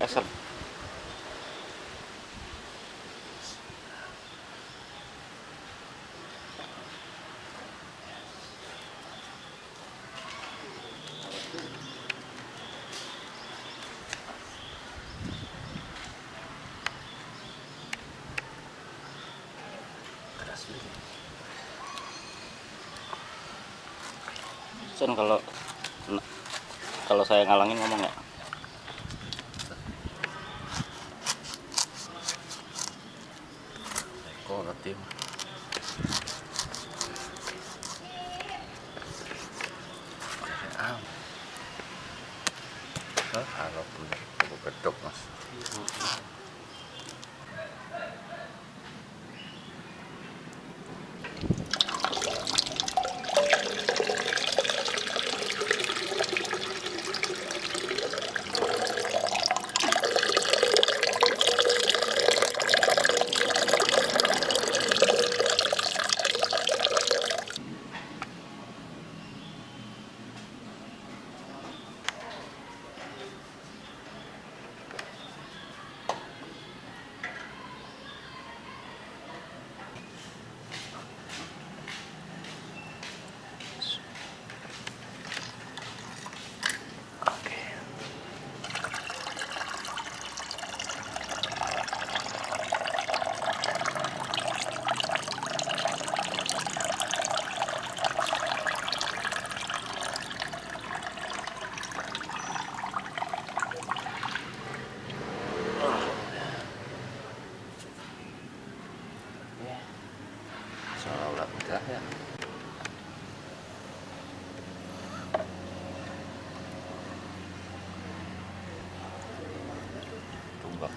kesel. Son, kalau saya ngalangin ngomong nggak? Kok tim kalau punya gedok mas. Sholat udah ya. Tumbak.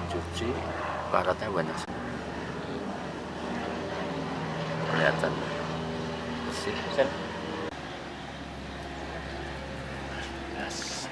Cuci baratnya banyak kelihatan bersih. Yes.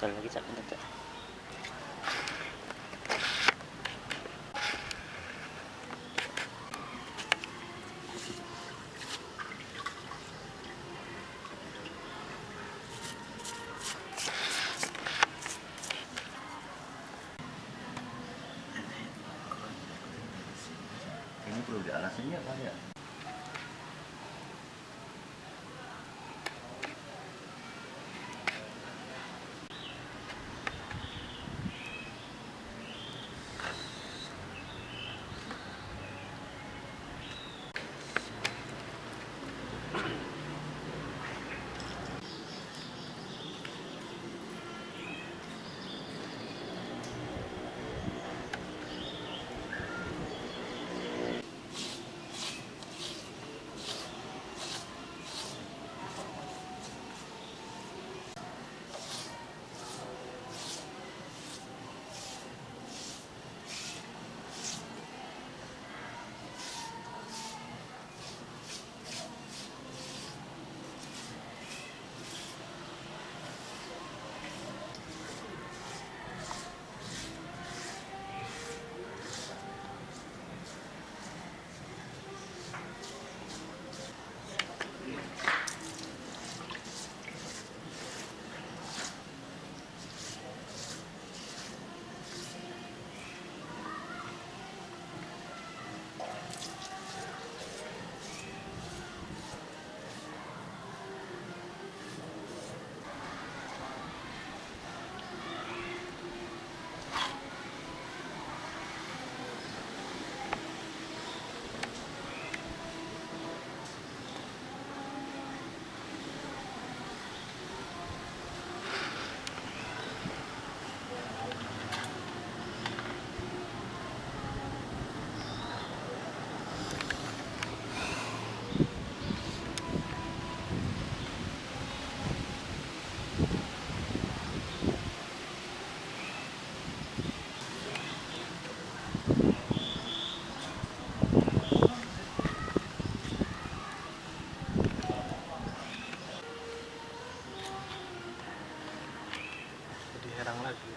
Sekali lagi cak, cak. Ini perlu dialasannya apa ya? Jadi herang lagi.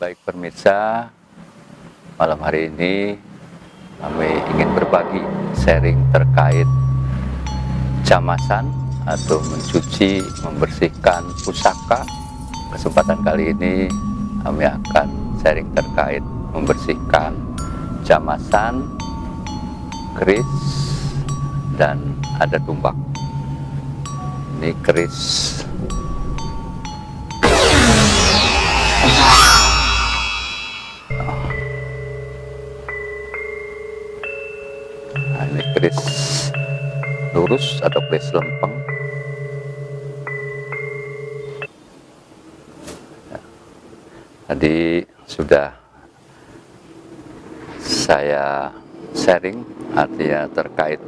Baik pemirsa, malam hari ini kami ingin berbagi sharing terkait jamasan atau mencuci, membersihkan pusaka. Kesempatan kali ini kami akan sharing terkait membersihkan jamasan, keris, dan ada tumbak. Ini keris. Nah, ini keris lurus atau keris lempeng. Tadi sudah saya sharing, artinya terkait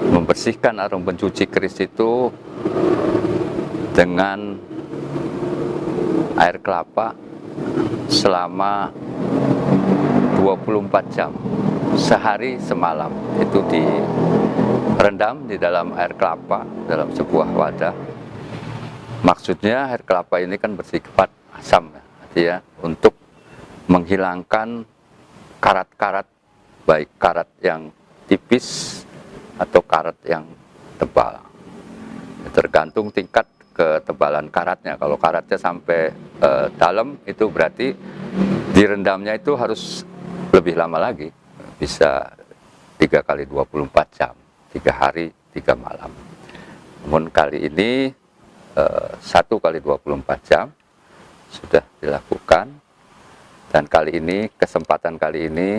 membersihkan atau mencuci keris itu dengan air kelapa selama 24 jam, sehari semalam. Itu direndam di dalam air kelapa dalam sebuah wadah. Maksudnya air kelapa ini kan bersifat asam, ya, untuk menghilangkan karat-karat, baik karat yang tipis atau karat yang tebal. Tergantung tingkat ketebalan karatnya. Kalau karatnya sampai dalam, itu berarti direndamnya itu harus lebih lama lagi, bisa 3 kali 24 jam, 3 hari 3 malam. Namun kali ini 1 kali 24 jam sudah dilakukan, dan kali ini, kesempatan kali ini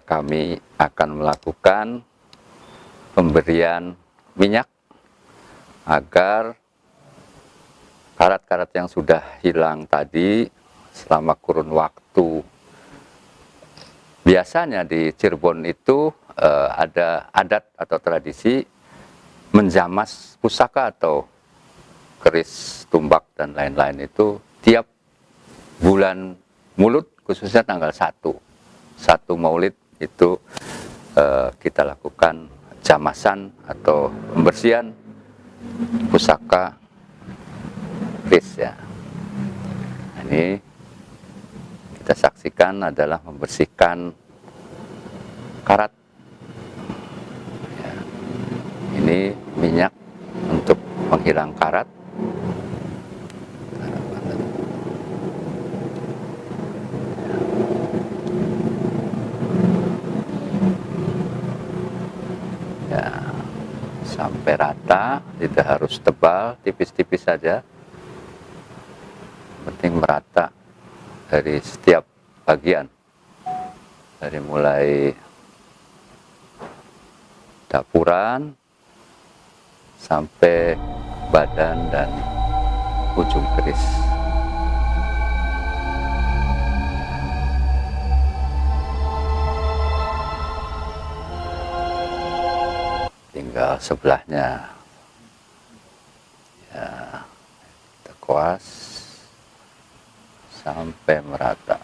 kami akan melakukan pemberian minyak agar karat-karat yang sudah hilang tadi selama kurun waktu. Biasanya di Cirebon itu ada adat atau tradisi menjamas pusaka atau keris, tumbak, dan lain-lain itu tiap bulan Mulut, khususnya tanggal 1 Maulid itu kita lakukan jamasan atau pembersihan pusaka keris, ya. Nah, ini kita saksikan adalah membersihkan karat, ya. Ini minyak untuk menghilang karat. Ya, sampai rata, tidak harus tebal, tipis-tipis saja. Penting merata dari setiap bagian, dari mulai dapuran sampai badan dan ujung keris. Tinggal sebelahnya, ya, kita kuas sampai merata.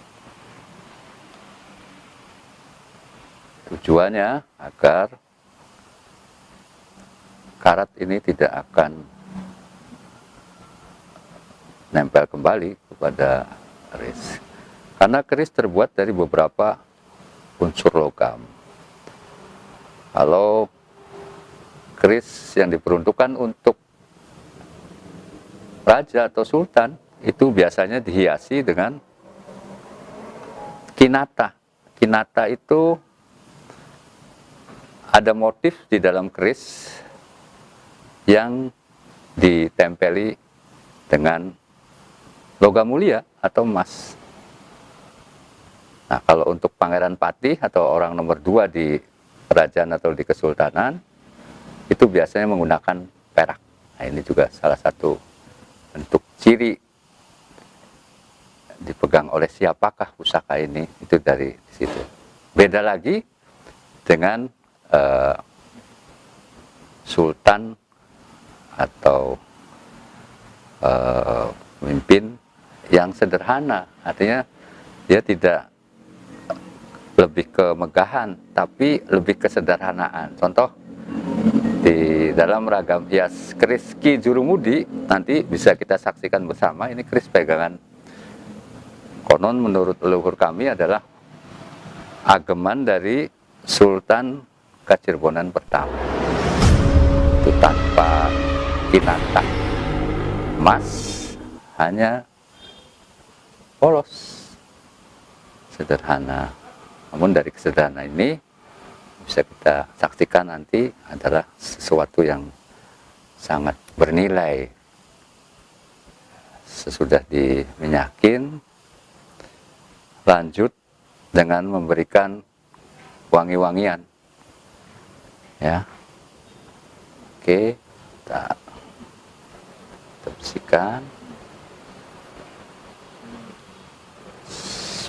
Tujuannya agar karat ini tidak akan nempel kembali kepada keris, karena keris terbuat dari beberapa unsur logam. Kalau keris yang diperuntukkan untuk raja atau sultan itu biasanya dihiasi dengan kinata. Kinata itu ada motif di dalam keris yang ditempeli dengan logam mulia atau emas. Nah, kalau untuk Pangeran Patih atau orang nomor 2 di kerajaan atau di kesultanan, itu biasanya menggunakan perak. Nah, ini juga salah satu bentuk ciri dipegang oleh siapakah pusaka ini, itu dari situ. Beda lagi dengan sultan atau pemimpin yang sederhana, artinya dia tidak lebih ke megahan, tapi lebih kesederhanaan. Contoh, di dalam ragam hias keris Ki Jurumudi nanti bisa kita saksikan bersama. Ini keris pegangan Konon menurut leluhur kami adalah ageman dari Sultan Kacirbonan pertama. Itu tanpa kinanta emas, hanya polos, sederhana. Namun dari kesederhanaan ini bisa kita saksikan nanti adalah sesuatu yang sangat bernilai. Sesudah diminyakin, lanjut dengan memberikan wangi-wangian. Ya, oke, kita bersihkan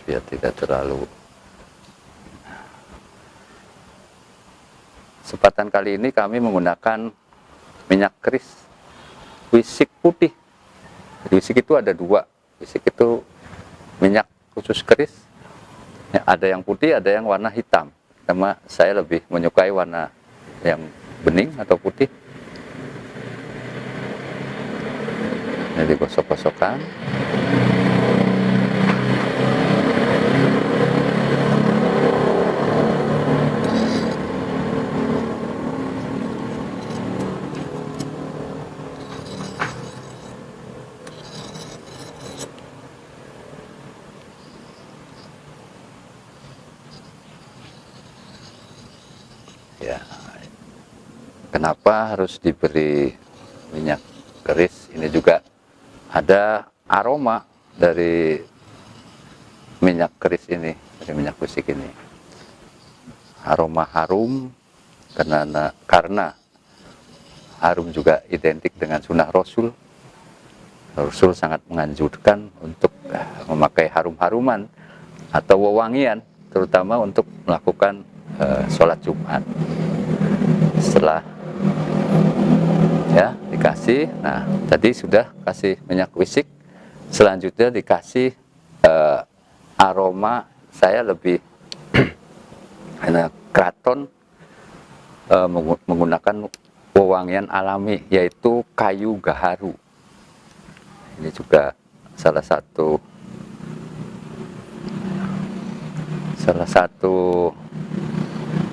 biar tidak terlalu. Kesempatan kali ini kami menggunakan minyak keris wisik putih. Wisik itu ada dua. Wisik itu minyak khusus keris. Ya, ada yang putih, ada yang warna hitam. Sama saya lebih menyukai warna yang bening atau putih. Ini digosok-gosokkan. Ya, kenapa harus diberi minyak keris? Ini juga ada aroma dari minyak keris ini, dari minyak wisik ini. Aroma harum karena harum juga identik dengan sunnah Rasul. Rasul sangat menganjurkan untuk memakai harum-haruman atau wewangian, terutama untuk melakukan sholat Jumat. Setelah ya dikasih, nah tadi sudah kasih minyak wisik, selanjutnya dikasih aroma. Saya lebih karena keraton menggunakan wewangian alami, yaitu kayu gaharu. Ini juga salah satu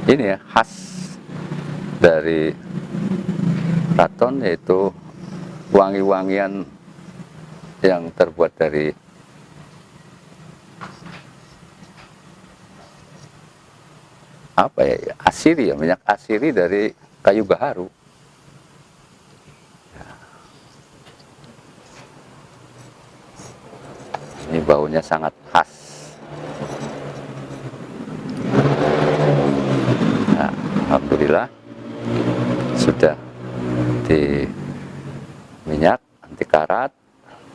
ini ya, khas dari keraton, yaitu wangi-wangian yang terbuat dari apa ya, asiri ya, minyak asiri dari kayu gaharu. Ini baunya sangat khas. Nah, alhamdulillah sudah di minyak anti karat,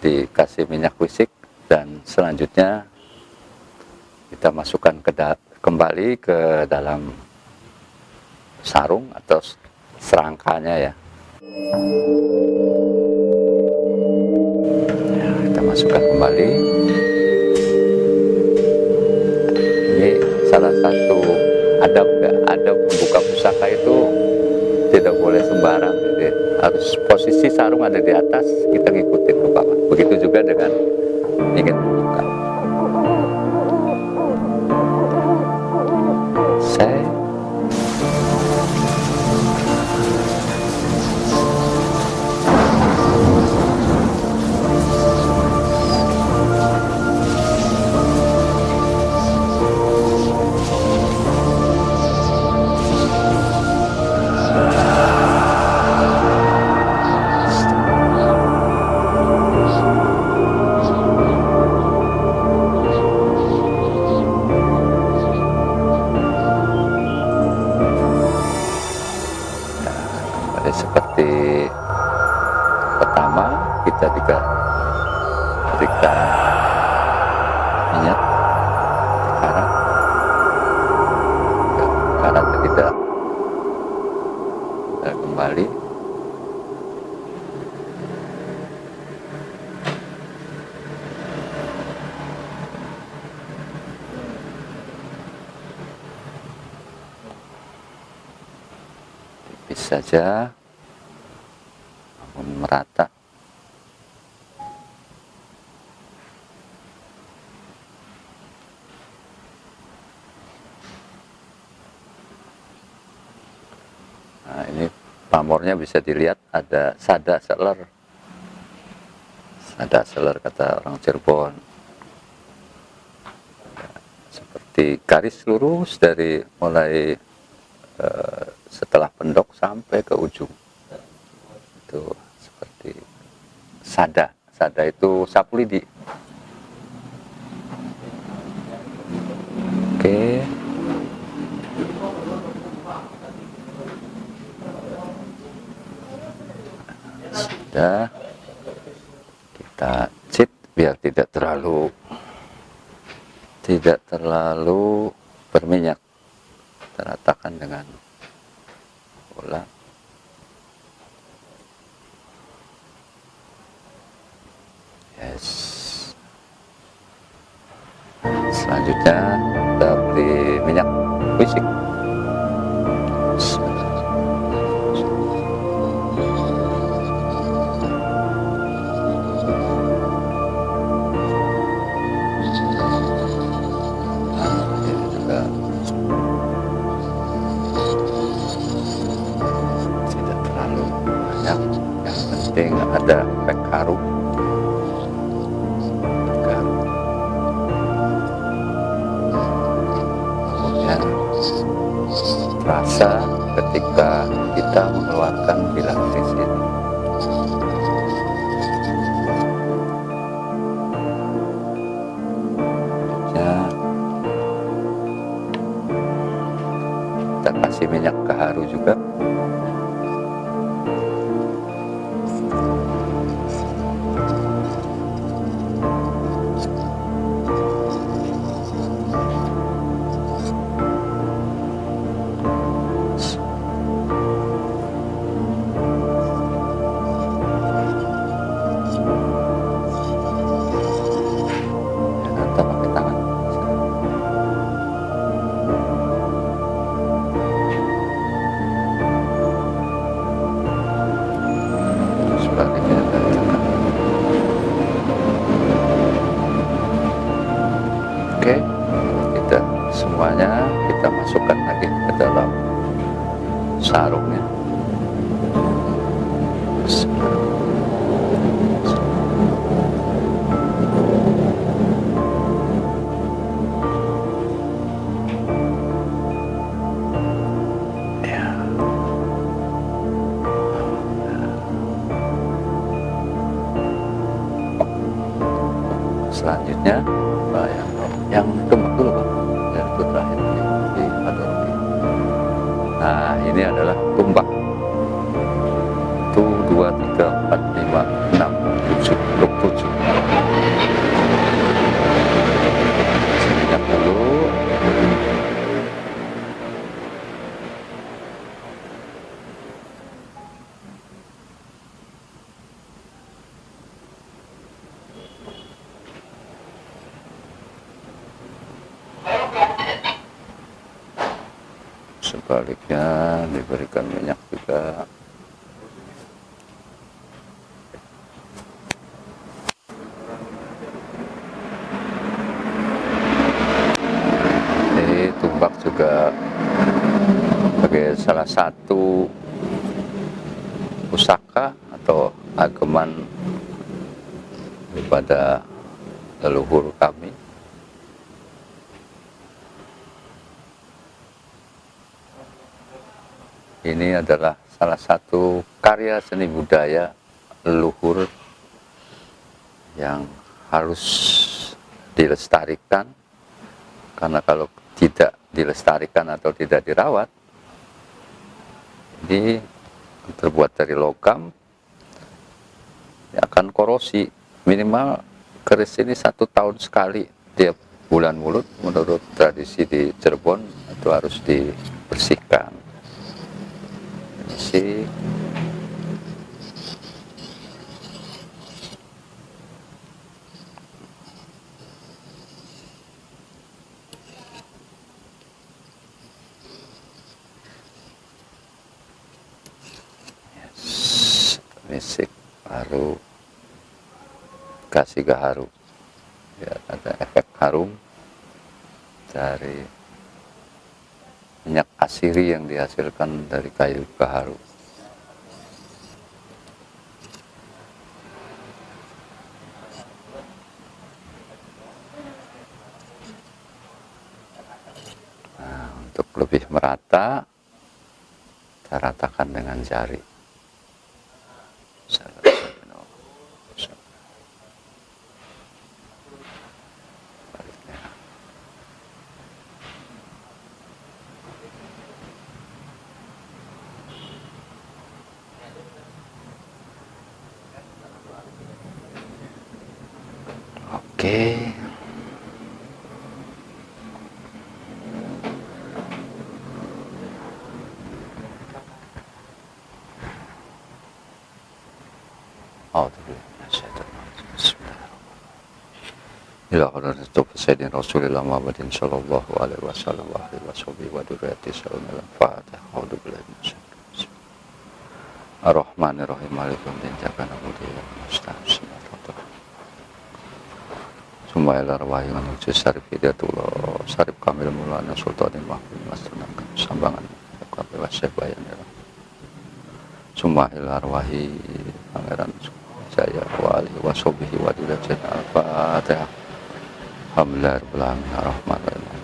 dikasih minyak wisik, dan selanjutnya kita masukkan kembali ke dalam sarung atau serangkanya ya. Kita masukkan kembali. Ini salah satu adab ya, adab membuka pusaka itu tidak boleh sembarang. Jadi harus posisi sarung ada di atas, kita ngikutin ke bawah. Begitu juga dengan ingin membuka. Seperti pertama, kita juga berikan minyak karat tidak kembali. Tipis saja, merata. pamornya bisa dilihat ada sada seler. Sada seler kata orang Cirebon. Seperti garis lurus dari mulai setelah pendok sampai ke ujung. Itu seperti sada. Sada itu sapu lidi. Oke. Sudah. Kita cheat biar tidak terlalu berminyak. Kita ratakan dengan bola. Yes. Selanjutnya kita beri minyak wisik. Tidak terlalu banyak, yang penting ada efek harum. Rasa ketika kita mengeluarkan filaksis ini. Ya, kita kasih minyak keharu juga. Oke, kita semuanya kita masukkan lagi ke dalam sarungnya. Selanjutnya yang tumbak dulu Pak, dan itu terakhir di Adorogi. Nah ini adalah tumbak. 1, 2, 3, 4, 5, 6, 7, 27. Minyak dulu. Sebaliknya diberikan minyak juga. Ini tumbak juga sebagai salah satu pusaka atau ageman daripada leluhur kami. Ini adalah salah satu karya seni budaya leluhur yang harus dilestarikan, karena kalau tidak dilestarikan atau tidak dirawat, ini terbuat dari logam, akan korosi. Minimal keris ini 1 tahun sekali tiap bulan Mulut, menurut tradisi di Cirebon itu harus dibersihkan. Yes. Misik haru, kasih gaharu. Ya, ada efek harum dari minyak asiri yang dihasilkan dari kayu gaharu. lebih merata, kita ratakan dengan jari. Oke. Ila hadratu Sayyidina Rasulillah Muhammadin sallallahu alaihi wasallam wa alihi washabihi wa dzurriyyati sallallahu Fatihah. A'udzu billahi minasyaitonir rajim. Ar-Rahmanir Rahim. Maliki yaumiddin. Iyyaka na'budu wa iyyaka nasta'in. Summa ila arwahi manusia syarif hidayatullah syarif kamil mulana sultanin mahfud masnakan sambangan kabeh wasyah bayan. Summa ila arwahi pangeran saya wa alihi washabihi wa dzurriyyati al-Fatihah. Alhamdulillah rabbil alamin arrahmanir rahim.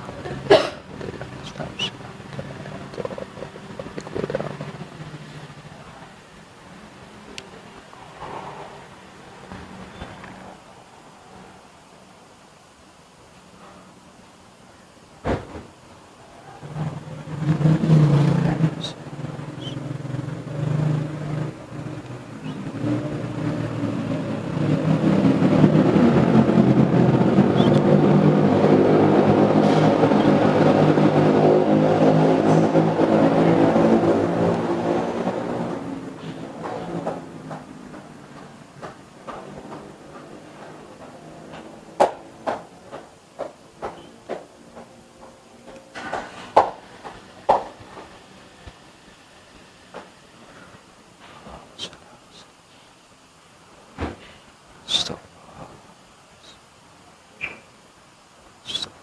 Stop. Stop.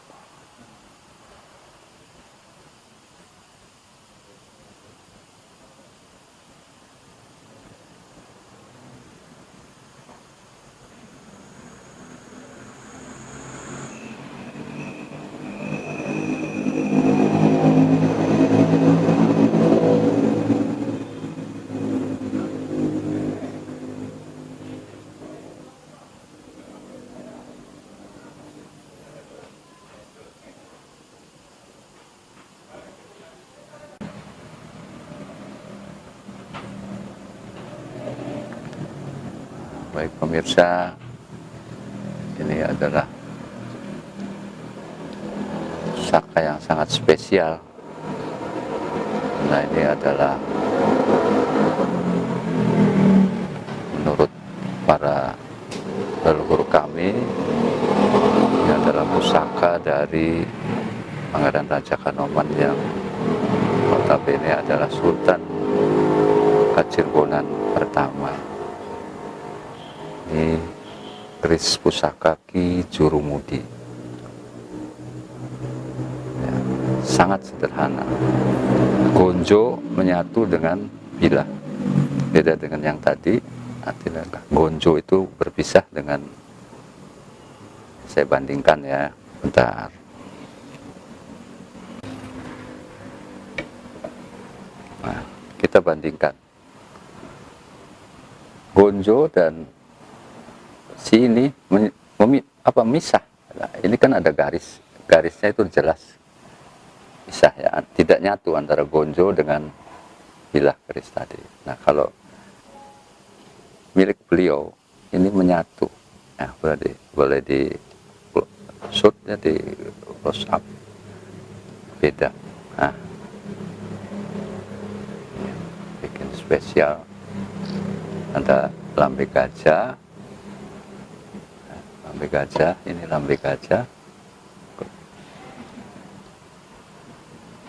Baik pemirsa, ini adalah pusaka yang sangat spesial. Nah, ini adalah menurut para leluhur kami, ini adalah pusaka dari Pangeran Raja Kanoman yang notabene adalah Sultan Kacirbonan pertama. Ini keris pusaka Ki Jurumudi, ya, sangat sederhana. Gonjo menyatu dengan bilah, beda dengan yang tadi. Artinya gonjo itu berpisah dengan, saya bandingkan ya, bentar. Nah, kita bandingkan gonjo dan si ini misah. Nah, ini kan ada garisnya itu jelas misah ya, tidak nyatu antara gonjo dengan bilah keris tadi. Nah, kalau milik beliau ini menyatu, nah, boleh di shoot ya, di close up, beda. Nah, bikin spesial, ada lambe gajah. Lambe gajah, ini lambe gajah,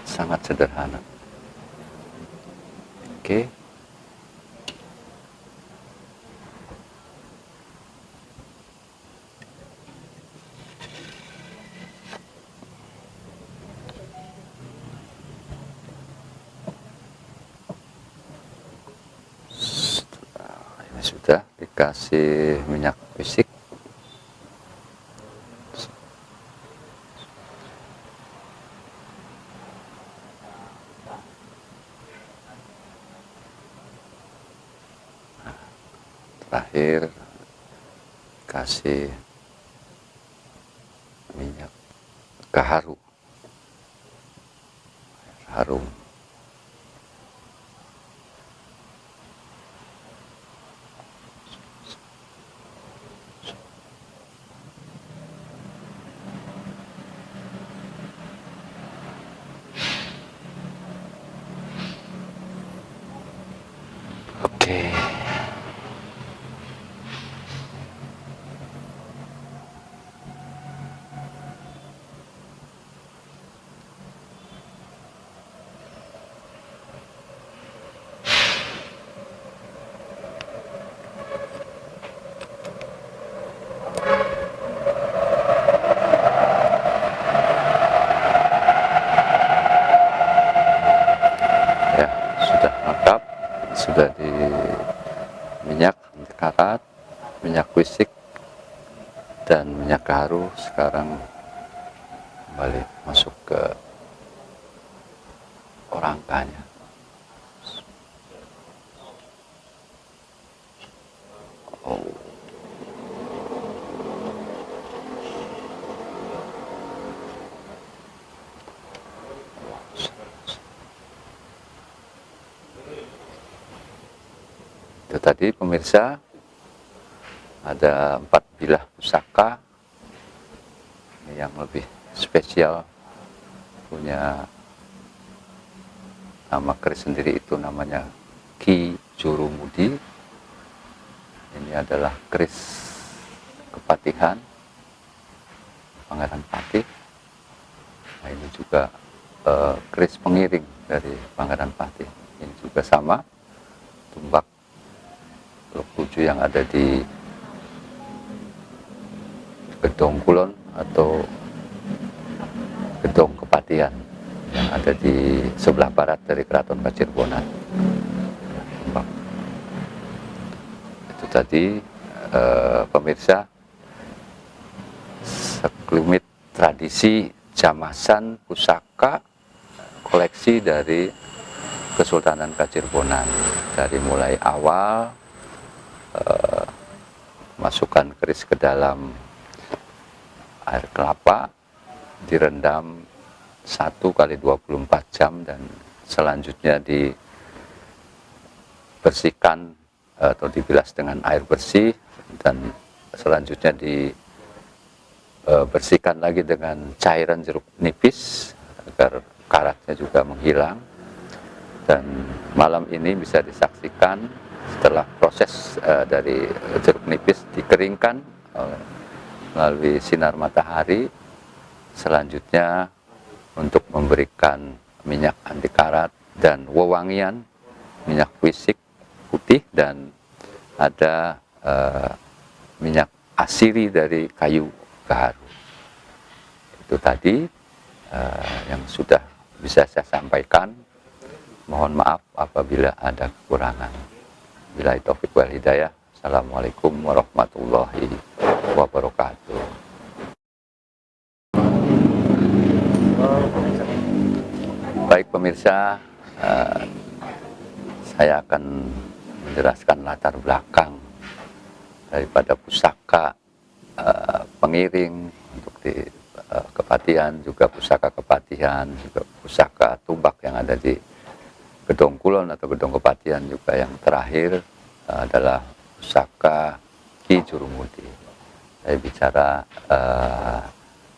sangat sederhana. Oke. Ini sudah dikasih minyak fisik. kasih minyak gaharu harum. Oke. Ya, sudah lengkap, sudah di minyak karat, minyak wisik, dan minyak gaharu. Sekarang kembali masuk ke orangkanya. Oh. Itu tadi pemirsa, ada 4 bilah pusaka. Ini yang lebih spesial, punya nama keris sendiri, itu namanya Ki Jurumudi. Ini adalah keris kepatihan Pangeran Patih. Nah, ini juga keris pengiring dari Pangeran Patih. Ini juga sama, tumbak Lokuju yang ada di Gedong Kulon atau Gedong Kepatihan yang ada di sebelah barat dari Keraton Kacirbonan. Itu tadi pemirsa, sekelumit tradisi jamasan pusaka koleksi dari Kesultanan Kacirbonan, dari mulai awal masukkan keris ke dalam air kelapa, direndam 1 kali 24 jam, dan selanjutnya dibersihkan atau dibilas dengan air bersih, dan selanjutnya dibersihkan lagi dengan cairan jeruk nipis agar karatnya juga menghilang. Dan malam ini bisa disaksikan setelah proses dari jeruk nipis dikeringkan melalui sinar matahari, selanjutnya untuk memberikan minyak anti karat dan wewangian, minyak wisik putih, dan ada minyak asiri dari kayu gaharu. Itu tadi yang sudah bisa saya sampaikan. Mohon maaf apabila ada kekurangan. Billahi taufiq wal hidayah. Assalamualaikum warahmatullahi wabarakatuh. Baik pemirsa, saya akan menjelaskan latar belakang daripada pusaka pengiring untuk di Kepatihan, juga pusaka Kepatihan, juga pusaka tumbak yang ada di Gedong Kulon atau Gedong Kepatihan, juga yang terakhir adalah pusaka Ki Jurumudi. Saya bicara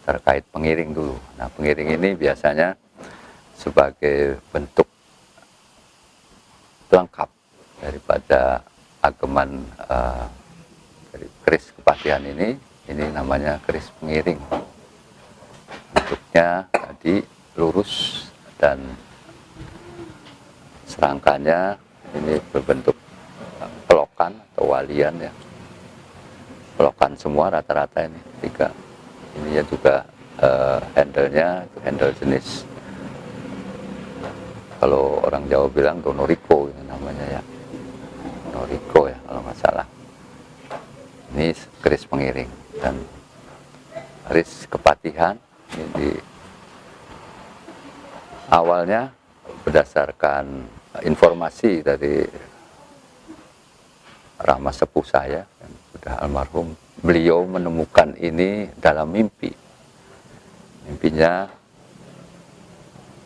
terkait pengiring dulu. Nah, pengiring ini biasanya sebagai bentuk pelengkap daripada ageman dari keris Kepatihan ini namanya keris pengiring. Bentuknya tadi lurus dan serangkanya ini berbentuk pelokan atau walian ya. Pelokan semua rata-rata ini 3. Ini ya juga handle-nya itu handle jenis, kalau orang Jawa bilang donoriko namanya ya. Donoriko ya kalau nggak salah. Ini keris pengiring, dan keris Kepatihan ini di awalnya berdasarkan informasi dari ramah sepuh saya yang sudah almarhum, beliau menemukan ini dalam mimpi. Mimpinya,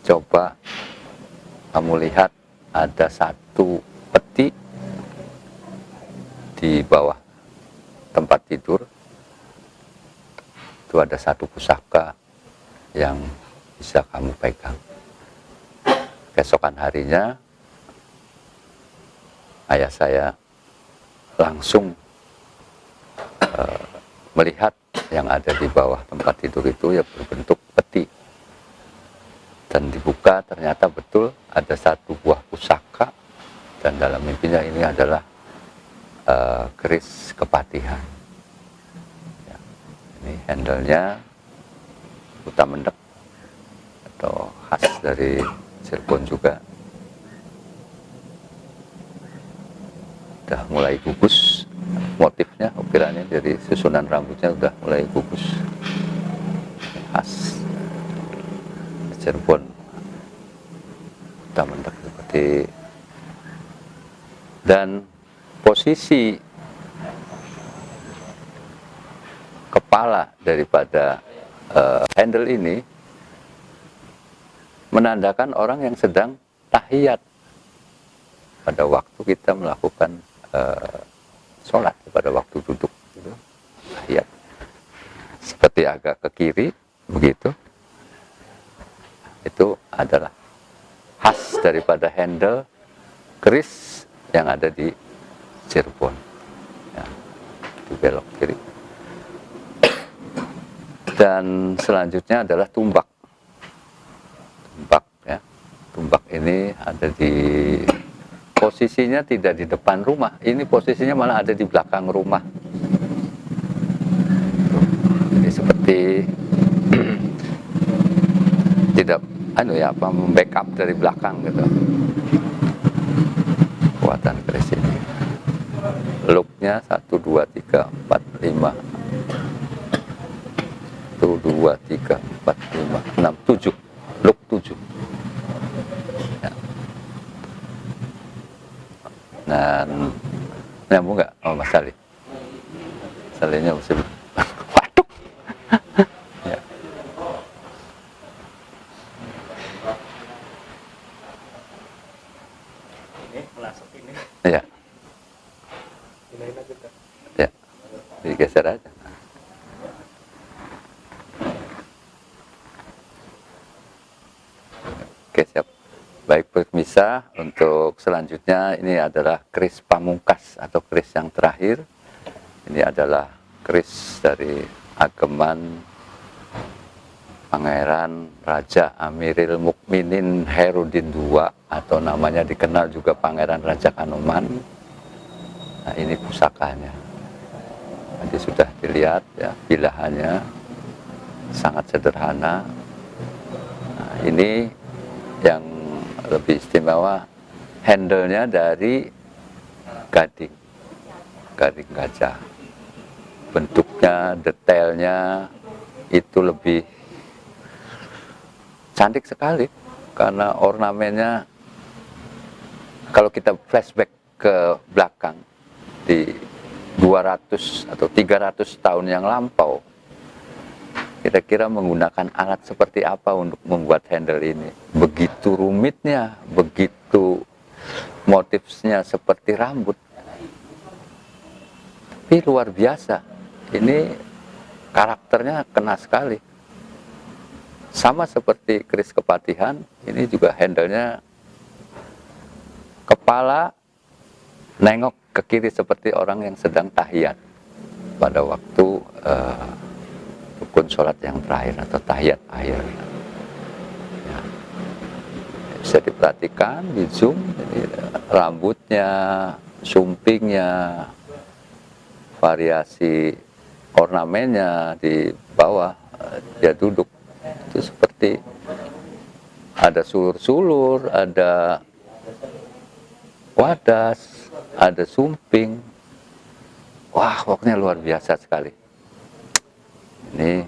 coba kamu lihat ada satu peti di bawah tempat tidur. Itu ada satu pusaka yang bisa kamu pegang. Keesokan harinya, ayah saya langsung melihat yang ada di bawah tempat tidur itu ya berbentuk peti. Dan dibuka, ternyata betul ada satu buah pusaka, dan dalam mimpinya ini adalah keris kepatihan. Ya, ini handle-nya utamendek atau khas dari Cirebon juga. Udah mulai gugus motifnya, ukirannya dari susunan rambutnya udah mulai gugus. Khas Cirebon, utamendek seperti, dan posisi kepala daripada handle ini menandakan orang yang sedang tahiyat pada waktu kita melakukan sholat, pada waktu duduk gitu, tahiyat. Seperti agak ke kiri begitu. Itu adalah khas daripada handle keris yang ada di Cirebon. Ya, di belok kiri. Dan selanjutnya adalah tumbak. Tumbak ya. Tumbak ini ada di posisinya tidak di depan rumah. Ini posisinya malah ada di belakang rumah. Jadi seperti tidak membackup dari belakang gitu. Kekuatan keris ini. Looknya 1, 2, 3, 4, 5. 1, 2, 3, 4, 5, 6, 7. Look 7. Ya. Dan nyambung nggak sama Mas Sali? Salinya mesti waduh. Ya. Ini melasuk ini. Ya, Gunain aja Kak. ya. Digeser aja. Oke, siap. Baik pemirsa, untuk selanjutnya ini adalah keris pamungkas atau keris yang terakhir. Ini adalah keris dari ageman Pangeran Raja Amiril Mukminin Herudin II, atau namanya dikenal juga Pangeran Raja Kanoman. Nah, ini pusakanya. Tadi sudah dilihat ya, bilahannya sangat sederhana. Nah, ini yang lebih istimewa, handle-nya dari gading gajah. Bentuknya, detailnya itu lebih cantik sekali karena ornamennya, kalau kita flashback ke belakang di 200 atau 300 tahun yang lampau, kira-kira menggunakan alat seperti apa untuk membuat handle ini. Begitu rumitnya, begitu motifnya seperti rambut. Tapi luar biasa, ini karakternya kena sekali. Sama seperti keris kepatihan, ini juga handle-nya kepala nengok ke kiri seperti orang yang sedang tahiyat pada waktu rukun sholat yang terakhir atau tahiyat akhir. Ya. Bisa diperhatikan di zoom, jadi rambutnya, sumpingnya, variasi ornamennya di bawah dia duduk itu seperti ada sulur-sulur, ada wadas, ada sumping. Wah, pokoknya luar biasa sekali. Ini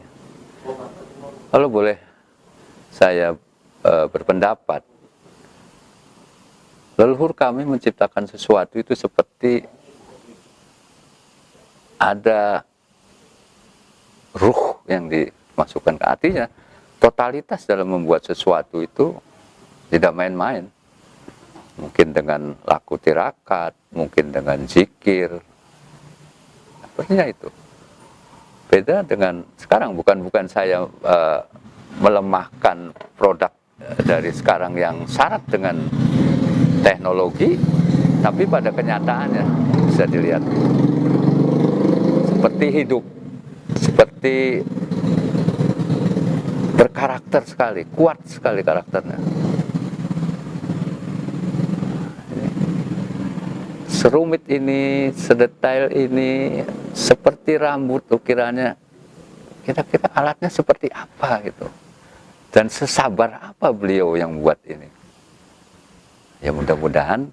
kalau boleh saya berpendapat, leluhur kami menciptakan sesuatu itu seperti ada ruh yang dimasukkan ke hatinya. Totalitas dalam membuat sesuatu itu tidak main-main. Mungkin dengan laku tirakat, mungkin dengan zikir. Sepertinya itu. Beda dengan sekarang, bukan saya melemahkan produk dari sekarang yang syarat dengan teknologi, tapi pada kenyataannya bisa dilihat seperti hidup, seperti berkarakter sekali, kuat sekali karakternya. Serumit ini, sedetail ini, seperti rambut ukirannya, kira-kira alatnya seperti apa gitu. Dan sesabar apa beliau yang buat ini. Ya mudah-mudahan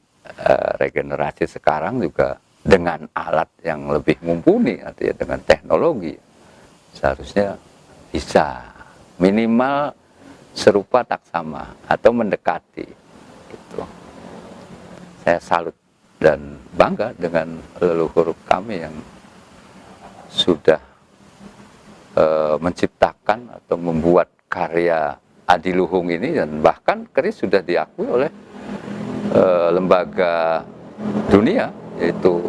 regenerasi sekarang juga dengan alat yang lebih mumpuni, artinya dengan teknologi, seharusnya bisa minimal serupa tak sama atau mendekati gitu. Saya salut dan bangga dengan leluhur kami yang sudah menciptakan atau membuat karya adiluhung ini, dan bahkan keris sudah diakui oleh lembaga dunia yaitu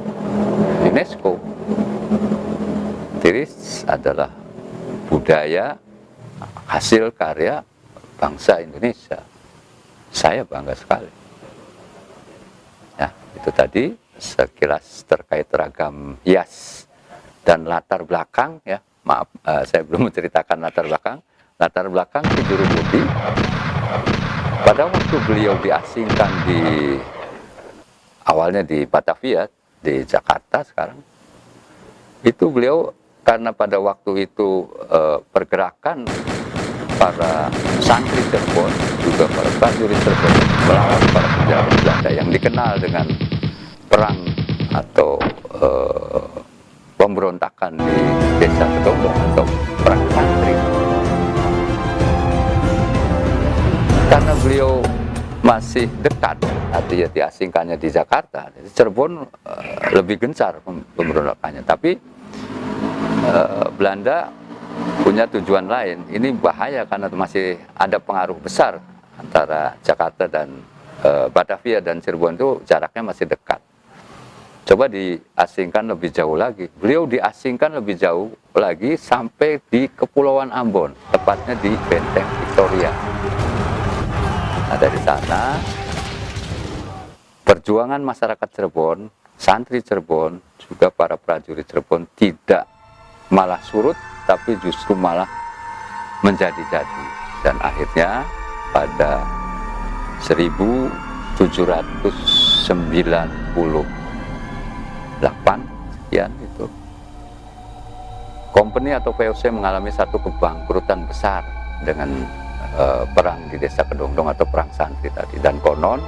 UNESCO. Keris adalah budaya hasil karya bangsa Indonesia. Saya bangga sekali. Ya, itu tadi sekilas terkait ragam hias dan latar belakang ya. Maaf, saya belum menceritakan latar belakang. Latar belakang Ki Juru Muti. Pada waktu beliau diasingkan awalnya di Batavia, di Jakarta sekarang, itu beliau karena pada waktu itu pergerakan para santri Cirebon, juga para prajurit Cirebon melawan para penjara Belanda yang dikenal dengan perang atau pemberontakan di Desa Kedondong atau perang santri. Karena beliau masih dekat, artinya diasingkannya di Jakarta, Cirebon lebih gencar pemberontakannya. Tapi Belanda punya tujuan lain. Ini bahaya karena masih ada pengaruh besar antara Jakarta dan Batavia dan Cirebon, itu jaraknya masih dekat. Coba diasingkan lebih jauh lagi. Beliau diasingkan lebih jauh lagi sampai di Kepulauan Ambon, tepatnya di Benteng Victoria. Nah, dari sana perjuangan masyarakat Cirebon, santri Cirebon, juga para prajurit Cirebon tidak malah surut, tapi justru malah menjadi-jadi. Dan akhirnya pada 1798 sekian itu, company atau VOC mengalami satu kebangkrutan besar dengan perang di Desa Kedondong atau perang santri tadi. Dan konon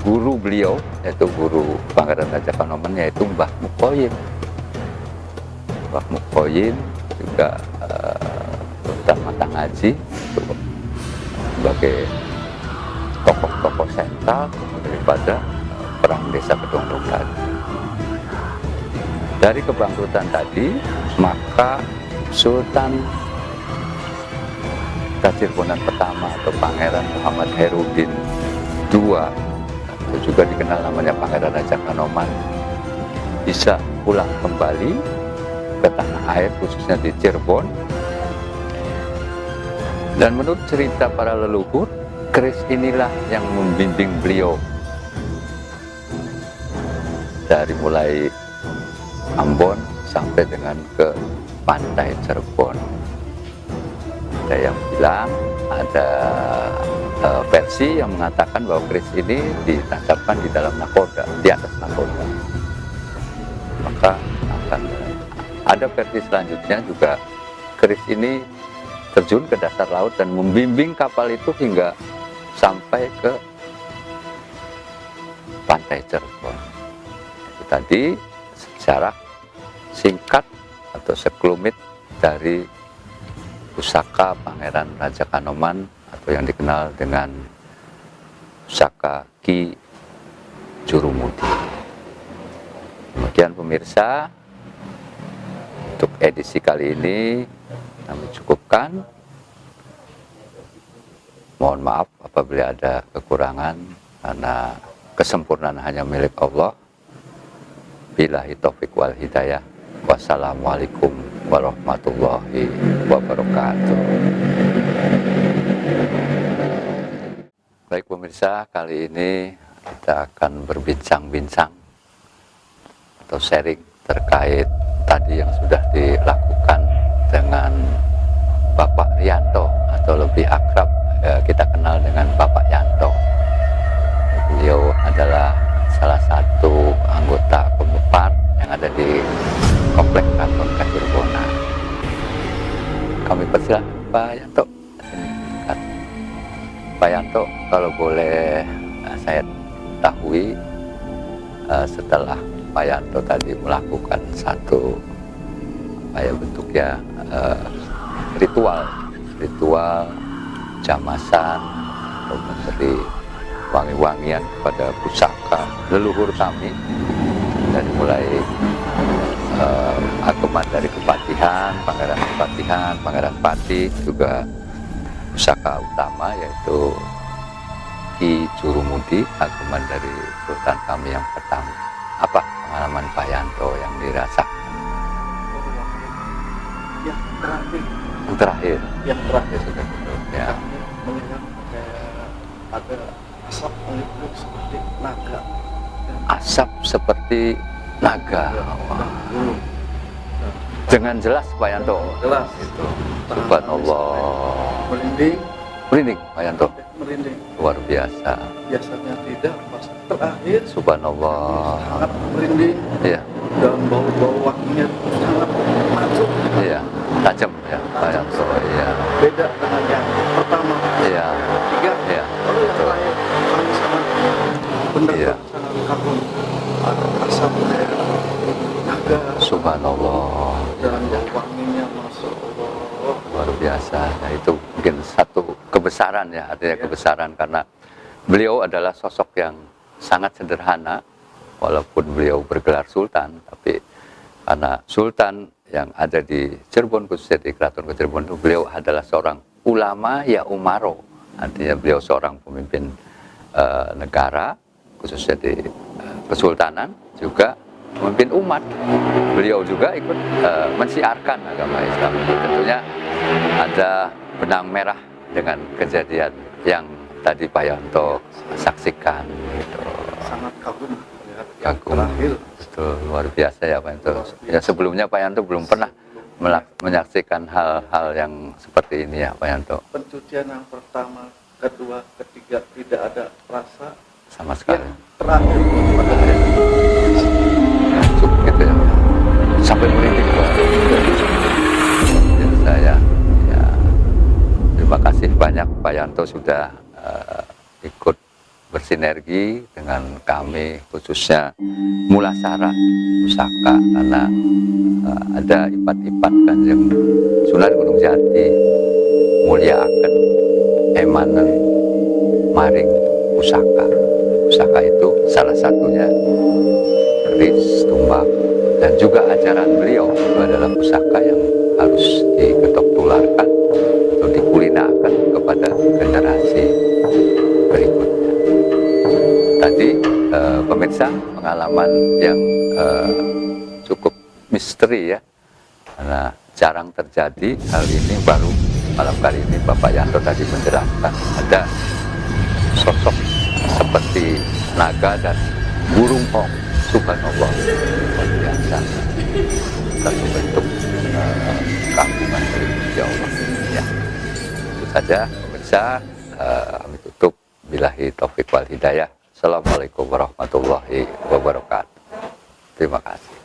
guru beliau, yaitu guru Pangeran Raja Kanoman, yaitu Mbah Mukoyim. Mbah Mukoyim juga Sultan Matangaji, sebagai tokoh-tokoh sentral daripada perang Desa Kedondong tadi. Dari kebangkrutan tadi, maka Sultan Kacirbonan pertama atau Pangeran Muhammad Herudin II, atau juga dikenal namanya Pangeran Raja Kanoman, bisa pulang kembali ke tanah air, khususnya di Cirebon. Dan menurut cerita para leluhur, keris inilah yang membimbing beliau dari mulai Ambon sampai dengan ke pantai Cirebon. Ada yang bilang, ada versi yang mengatakan bahwa keris ini ditancapkan di dalam nakoda, di atas nakoda. Maka akan ada versi selanjutnya juga, keris ini terjun ke dasar laut dan membimbing kapal itu hingga sampai ke pantai Cirebon. Tadi sejarah singkat atau sekelumit dari pusaka Pangeran Raja Kanoman atau yang dikenal dengan pusaka Ki Jurumudi. Demikian pemirsa, untuk edisi kali ini kami cukupkan. Mohon maaf apabila ada kekurangan, karena kesempurnaan hanya milik Allah. Billahi taufiq wal hidayah. Wassalamualaikum warahmatullahi wabarakatuh. Baik pemirsa, kali ini kita akan berbincang-bincang atau sharing terkait tadi yang sudah dilakukan dengan Bapak Rianto, atau lebih akrab kita kenal dengan Bapak Yanto. Beliau adalah salah satu anggota Komepar yang ada di Komplek Keraton Kasurbona. Kami persilahkan Pak Yanto. Pak Yanto, kalau boleh saya ketahui, setelah Pak Yanto tadi melakukan satu bentuknya ritual jamasan untuk memberi wangi-wangian kepada pusaka leluhur kami, dari mulai ageman dari Kepatihan, Pangeran Pati, juga pusaka utama yaitu Ki Jurumudi, ageman dari Sultan kami yang pertama. Apa pengalaman Pak Yanto yang dirasakan? Yang terakhir sudah betul ya. Melihat ada asap mengelilingi seperti naga. Asap seperti naga. Wah. Dengan jelas Pak Yanto. Jelas Itu. Subhanallah. Merinding Pak Yanto. Merinding. Luar biasa. Biasanya tidak, pas terakhir Subhanallah. sangat merinding. Iya. Dan bau-bau wanginya sangat masuk. Iya. Tajam ya Pak Yanto. Iya. Beda dengan yang pertama. Iya. Tiga. Iya. Lalu yang terakhir kami sangat benar Iya. sangat kagum. Ada asap kayak naga. Subhanallah. Dan yang wanginya masuk Allah. Luar biasa. Nah, itu mungkin satu kebesaran ya, artinya kebesaran, karena beliau adalah sosok yang sangat sederhana, walaupun beliau bergelar sultan, tapi karena sultan yang ada di Cirebon, khususnya di Keraton Cirebon itu, beliau adalah seorang ulama ya umaro, artinya beliau seorang pemimpin negara, khususnya di kesultanan, juga memimpin umat. Beliau juga ikut mensiarkan agama Islam. Tentunya ada benang merah dengan kejadian yang tadi Pak Yanto saksikan. Gitu. Sangat kagum melihat yang Kagum. terakhir. Betul, luar biasa ya Pak Yanto. Ya, sebelumnya Pak Yanto belum pernah menyaksikan hal-hal yang seperti ini ya Pak Yanto. Pencucian yang pertama, kedua, ketiga tidak ada rasa. Sama sekali. Yang terakhir pada Cukup gitu ya. Sampai merinding Pak. Saya ya, terima kasih banyak Pak Yanto sudah ikut bersinergi dengan kami, khususnya Mulasara Pusaka, karena ada ipat-ipat Kanjeng Sunan Gunung Jati mulyaaken emanen maring pusaka. Pusaka itu salah satunya keris, tumbak, dan juga ajaran beliau itu adalah pusaka yang harus diketok tularkan atau dikulinakan kepada generasi berikutnya. Tadi pemirsa, pengalaman yang cukup misteri ya, karena jarang terjadi hal ini. Baru malam kali ini Bapak Yanto tadi menjelaskan ada sosok seperti naga dan burung ong. Subhanallah, luar biasa. Satu bentuk keagungan dari Gusti Allah. Ya, itu saja pemirsa. Kami tutup. Billahi taufiq wal hidayah. Assalamualaikum warahmatullahi wabarakatuh. Terima kasih.